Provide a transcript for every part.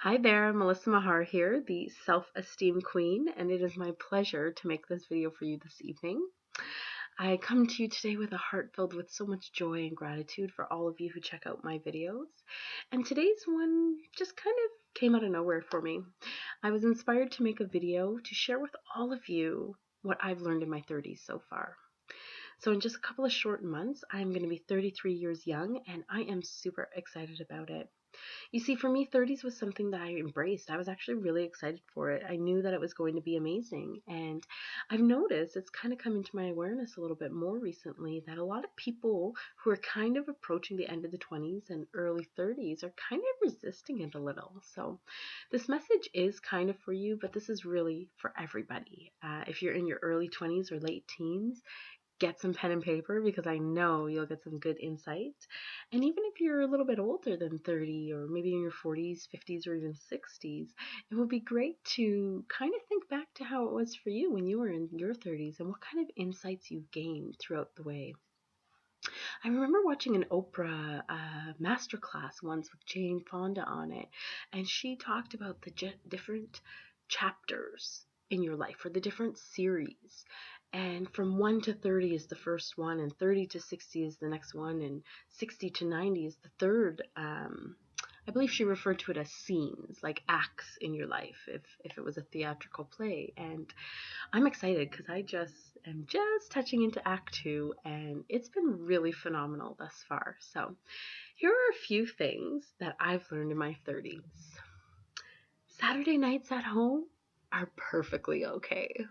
Hi there, Melissa Mahar here, the Self-Esteem Queen, and it is my pleasure to make this video for you this evening. I come to you today with a heart filled with so much joy and gratitude for all of you who check out my videos. And today's one just kind of came out of nowhere for me. I was inspired to make a video to share with all of you what I've learned in my 30s so far. So in just a couple of short months, I'm going to be 33 years young, and I am super excited about it. You see, for me, 30s was something that I embraced. I was actually really excited for it. I knew that it was going to be amazing. And I've noticed it's kind of come into my awareness a little bit more recently that a lot of people who are kind of approaching the end of the 20s and early 30s are kind of resisting it a little. So this message is kind of for you, but this is really for everybody. If you're in your early 20s or late teens, get some pen and paper because I know you'll get some good insight. And even if you're a little bit older than 30 or maybe in your 40s, 50s, or even 60s, it would be great to kind of think back to how it was for you when you were in your 30s and what kind of insights you've gained throughout the way. I remember watching an Oprah masterclass once with Jane Fonda on it, and she talked about the different chapters in your life or the different series. And from 1 to 30 is the first one, and 30 to 60 is the next one, and 60 to 90 is the third. I believe she referred to it as scenes, like acts in your life, if it was a theatrical play. And I'm excited because I am just touching into Act 2, and it's been really phenomenal thus far. So here are a few things that I've learned in my 30s. Saturday nights at home are perfectly okay.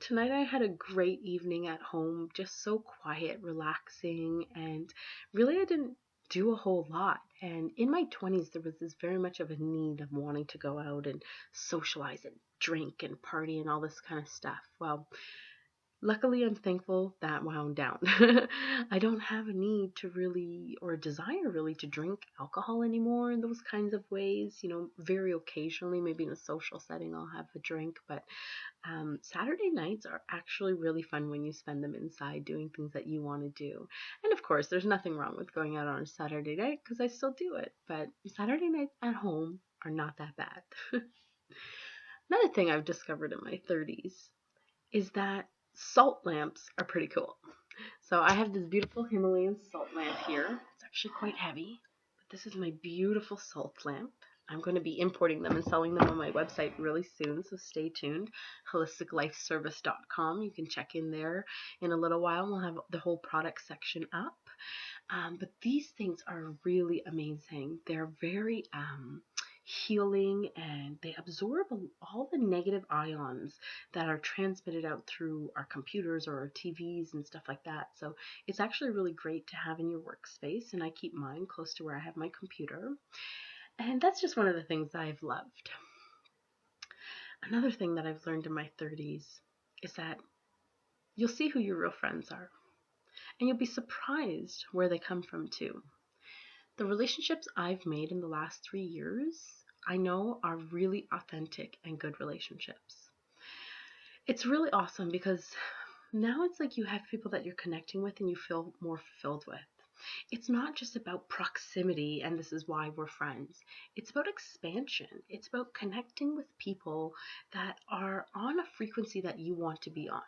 Tonight I had a great evening at home, just so quiet, relaxing, and really I didn't do a whole lot. And in my 20s, there was this very much of a need of wanting to go out and socialize and drink and party and all this kind of stuff. Well, luckily, I'm thankful that wound down. I don't have a need to really, or a desire really, to drink alcohol anymore in those kinds of ways. Very occasionally, maybe in a social setting, I'll have a drink, but Saturday nights are actually really fun when you spend them inside doing things that you want to do. And of course, there's nothing wrong with going out on a Saturday night because I still do it, but Saturday nights at home are not that bad. Another thing I've discovered in my 30s is that salt lamps are pretty cool. So I have this beautiful Himalayan salt lamp here. It's actually quite heavy, but this is my beautiful salt lamp. I'm going to be importing them and selling them on my website really soon, so stay tuned. holisticlifeservice.com. You can check in there in a little while. We'll have the whole product section up. But these things are really amazing. They're very healing, and they absorb all the negative ions that are transmitted out through our computers or our TVs and stuff like that. So it's actually really great to have in your workspace, and I keep mine close to where I have my computer. And that's just one of the things I've loved. Another thing that I've learned in my 30s is that you'll see who your real friends are, and you'll be surprised where they come from too. The relationships I've made in the last 3 years, I know are really authentic and good relationships. It's really awesome because now it's like you have people that you're connecting with and you feel more fulfilled with. It's not just about proximity and this is why we're friends. It's about expansion. It's about connecting with people that are on a frequency that you want to be on.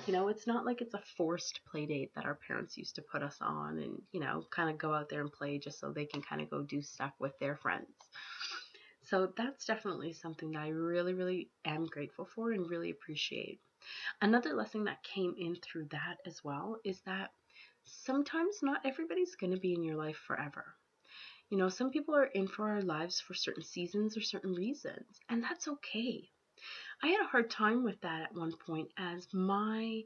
It's not like it's a forced play date that our parents used to put us on and, kind of go out there and play just so they can kind of go do stuff with their friends. So that's definitely something that I really, really am grateful for and really appreciate. Another lesson that came in through that as well is that sometimes not everybody's going to be in your life forever. Some people are in for our lives for certain seasons or certain reasons, and that's okay. I had a hard time with that at one point as my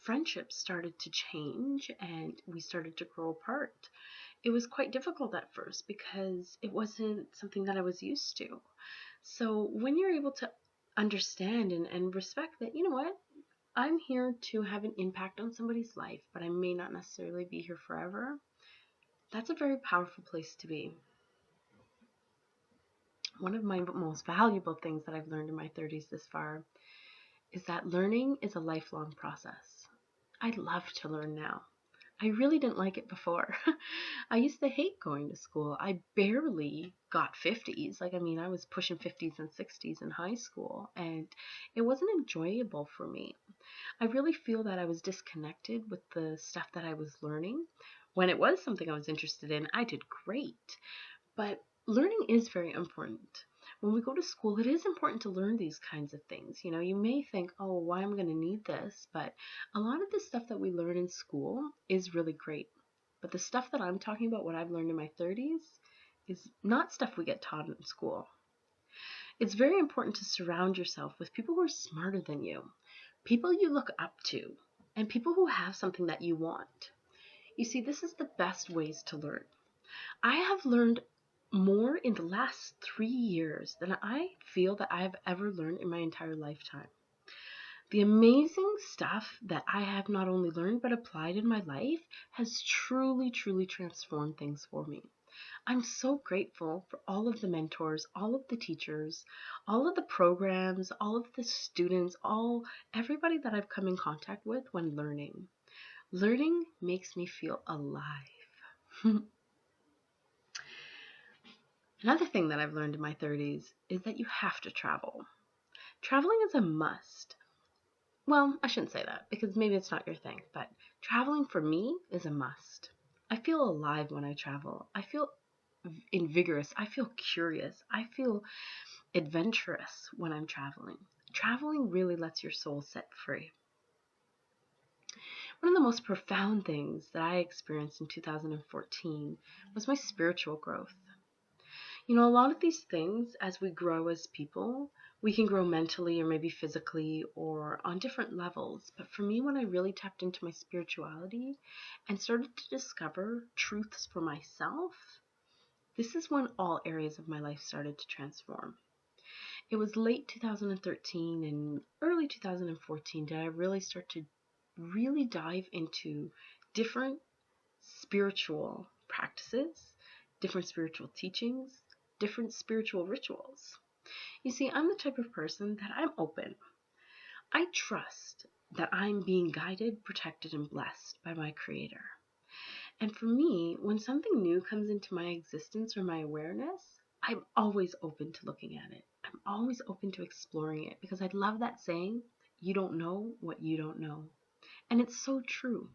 friendships started to change and we started to grow apart. It was quite difficult at first because it wasn't something that I was used to. So when you're able to understand and respect that, you know what, I'm here to have an impact on somebody's life, but I may not necessarily be here forever, that's a very powerful place to be. One of my most valuable things that I've learned in my 30s this far is that learning is a lifelong process. I love to learn now. I really didn't like it before. I used to hate going to school. I barely got 50s. I was pushing 50s and 60s in high school, and it wasn't enjoyable for me. I really feel that I was disconnected with the stuff that I was learning. When it was something I was interested in, I did great. But learning is very important. When we go to school, it is important to learn these kinds of things. You may think, oh, why am I going to need this? But a lot of the stuff that we learn in school is really great. But the stuff that I'm talking about, what I've learned in my 30s, is not stuff we get taught in school. It's very important to surround yourself with people who are smarter than you, people you look up to, and people who have something that you want. You see, this is the best ways to learn. I have learned more in the last 3 years than I feel that I have ever learned in my entire lifetime. The amazing stuff that I have not only learned but applied in my life has truly, truly transformed things for me. I'm so grateful for all of the mentors, all of the teachers, all of the programs, all of the students, everybody that I've come in contact with when learning. Learning makes me feel alive. Another thing that I've learned in my 30s is that you have to travel. Traveling is a must. Well, I shouldn't say that because maybe it's not your thing, but traveling for me is a must. I feel alive when I travel. I feel invigorous. I feel curious. I feel adventurous when I'm traveling. Traveling really lets your soul set free. One of the most profound things that I experienced in 2014 was my spiritual growth. A lot of these things, as we grow as people, we can grow mentally or maybe physically or on different levels. But for me, when I really tapped into my spirituality and started to discover truths for myself, this is when all areas of my life started to transform. It was late 2013 and early 2014 that I really start to really dive into different spiritual practices, different spiritual teachings, different spiritual rituals. You see, I'm the type of person that I'm open. I trust that I'm being guided, protected, and blessed by my Creator. And for me, when something new comes into my existence or my awareness, I'm always open to looking at it. I'm always open to exploring it because I love that saying, you don't know what you don't know. And it's so true.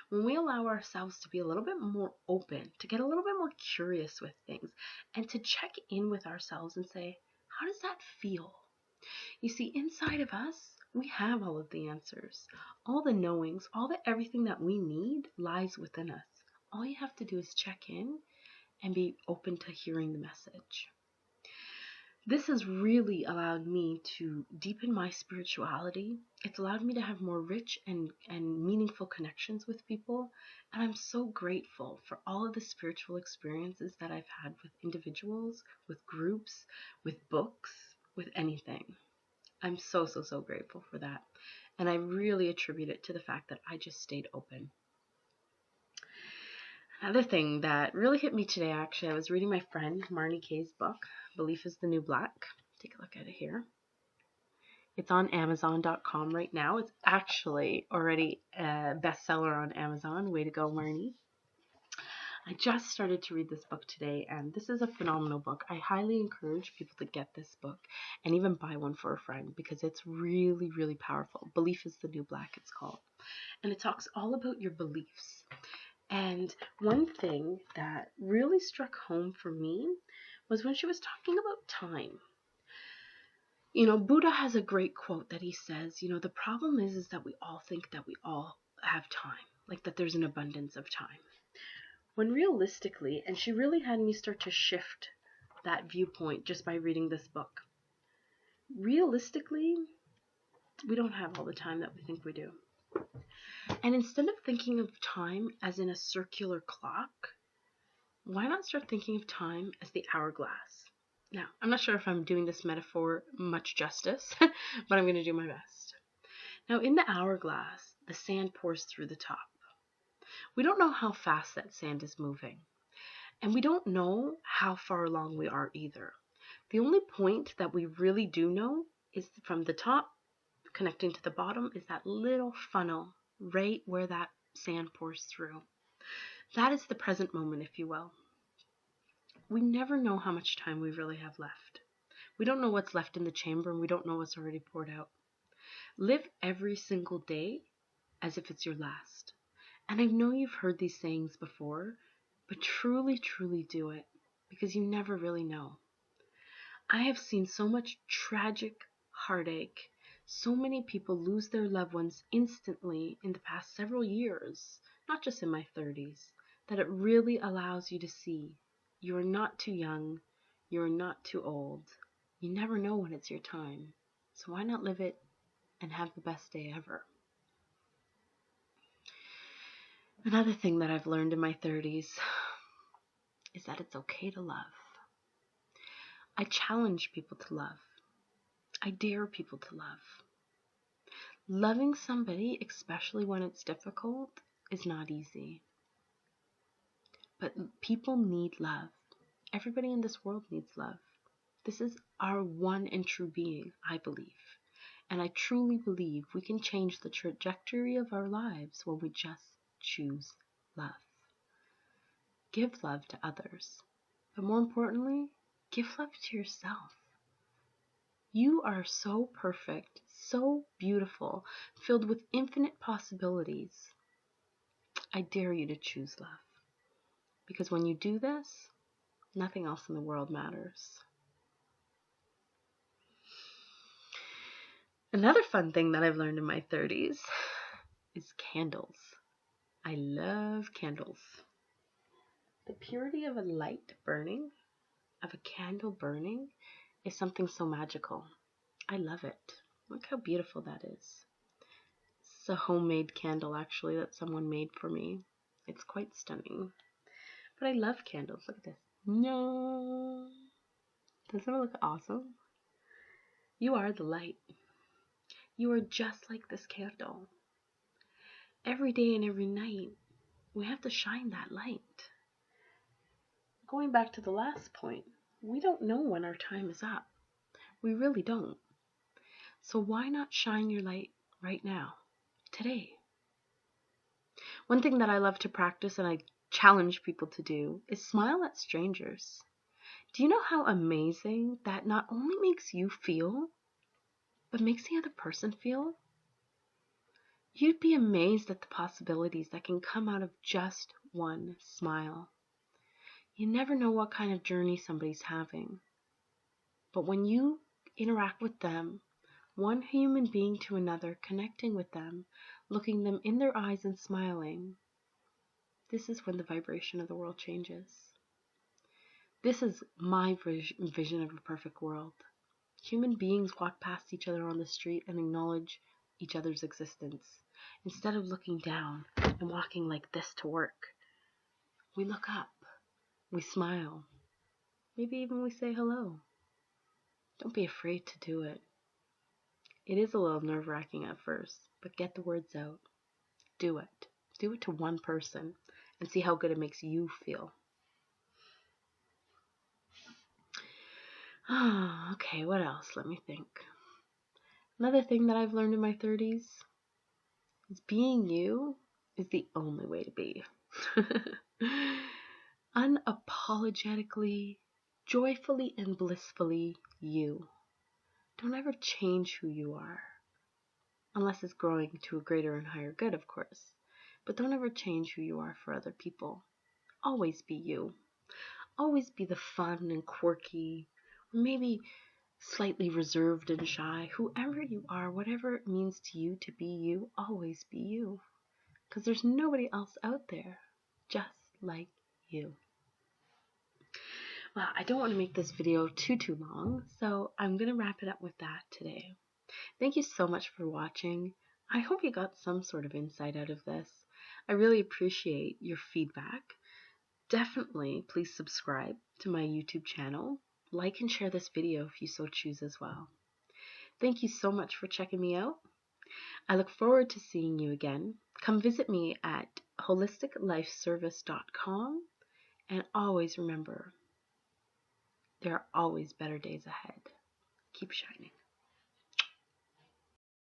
When we allow ourselves to be a little bit more open, to get a little bit more curious with things, and to check in with ourselves and say, how does that feel? You see, inside of us, we have all of the answers. All the knowings, everything that we need lies within us. All you have to do is check in and be open to hearing the message. This has really allowed me to deepen my spirituality. It's allowed me to have more rich and meaningful connections with people. And I'm so grateful for all of the spiritual experiences that I've had with individuals, with groups, with books, with anything. I'm so, so, so grateful for that. And I really attribute it to the fact that I just stayed open. Another thing that really hit me today, actually, I was reading my friend Marnie Kay's book, Belief is the New Black. Take a look at it here. It's on Amazon.com right now. It's actually already a bestseller on Amazon. Way to go, Marnie. I just started to read this book today, and this is a phenomenal book. I highly encourage people to get this book and even buy one for a friend because it's really, really powerful. Belief is the New Black, it's called. And it talks all about your beliefs. And one thing that really struck home for me was when she was talking about time. Buddha has a great quote that he says, the problem is that we all think that we all have time, like that there's an abundance of time. When realistically, and she really had me start to shift that viewpoint just by reading this book. Realistically, we don't have all the time that we think we do. And instead of thinking of time as in a circular clock, why not start thinking of time as the hourglass? Now, I'm not sure if I'm doing this metaphor much justice, but I'm going to do my best. Now, in the hourglass, the sand pours through the top. We don't know how fast that sand is moving, and we don't know how far along we are either. The only point that we really do know is from the top connecting to the bottom is that little funnel right where that sand pours through. That is the present moment, if you will. We never know how much time we really have left. We don't know what's left in the chamber, and we don't know what's already poured out. Live every single day as if it's your last. And I know you've heard these sayings before, but truly, truly do it, because you never really know. I have seen so much tragic heartache, so many people lose their loved ones instantly in the past several years, not just in my 30s, that it really allows you to see you are not too young, you are not too old. You never know when it's your time, so why not live it and have the best day ever? Another thing that I've learned in my 30s is that it's okay to love. I challenge people to love. I dare people to love. Loving somebody, especially when it's difficult, is not easy. But people need love. Everybody in this world needs love. This is our one and true being, I believe. And I truly believe we can change the trajectory of our lives when we just choose love. Give love to others. But more importantly, give love to yourself. You are so perfect, so beautiful, filled with infinite possibilities. I dare you to choose love. Because when you do this, nothing else in the world matters. Another fun thing that I've learned in my 30s is candles. I love candles. The purity of a light burning, of a candle burning, is something so magical. I love it. Look how beautiful that is. It's a homemade candle, actually, that someone made for me. It's quite stunning. But I love candles. Look at this. No. Doesn't it look awesome? You are the light. You are just like this candle. Every day and every night, we have to shine that light. Going back to the last point, we don't know when our time is up. We really don't. So why not shine your light right now, today? One thing that I love to practice and I challenge people to do is smile at strangers. Do you know how amazing that not only makes you feel, but makes the other person feel? You'd be amazed at the possibilities that can come out of just one smile. You never know what kind of journey somebody's having. But when you interact with them, one human being to another, connecting with them, looking them in their eyes and smiling, this is when the vibration of the world changes. This is my vision of a perfect world. Human beings walk past each other on the street and acknowledge each other's existence. Instead of looking down and walking like this to work, we look up, we smile, maybe even we say hello. Don't be afraid to do it. It is a little nerve-wracking at first, but get the words out. Do it. Do it to one person and see how good it makes you feel. Okay, what else? Let me think. Another thing that I've learned in my 30s is being you is the only way to be. Unapologetically, joyfully, and blissfully you. Don't ever change who you are. Unless it's growing to a greater and higher good, of course. But don't ever change who you are for other people. Always be you. Always be the fun and quirky, or maybe slightly reserved and shy. Whoever you are, whatever it means to you to be you, always be you. Because there's nobody else out there just like you. Well, I don't want to make this video too long, so I'm going to wrap it up with that today. Thank you so much for watching. I hope you got some sort of insight out of this. I really appreciate your feedback. Definitely please subscribe to my YouTube channel. Like and share this video if you so choose as well. Thank you so much for checking me out. I look forward to seeing you again. Come visit me at holisticlifeservice.com, and always remember, there are always better days ahead. Keep shining.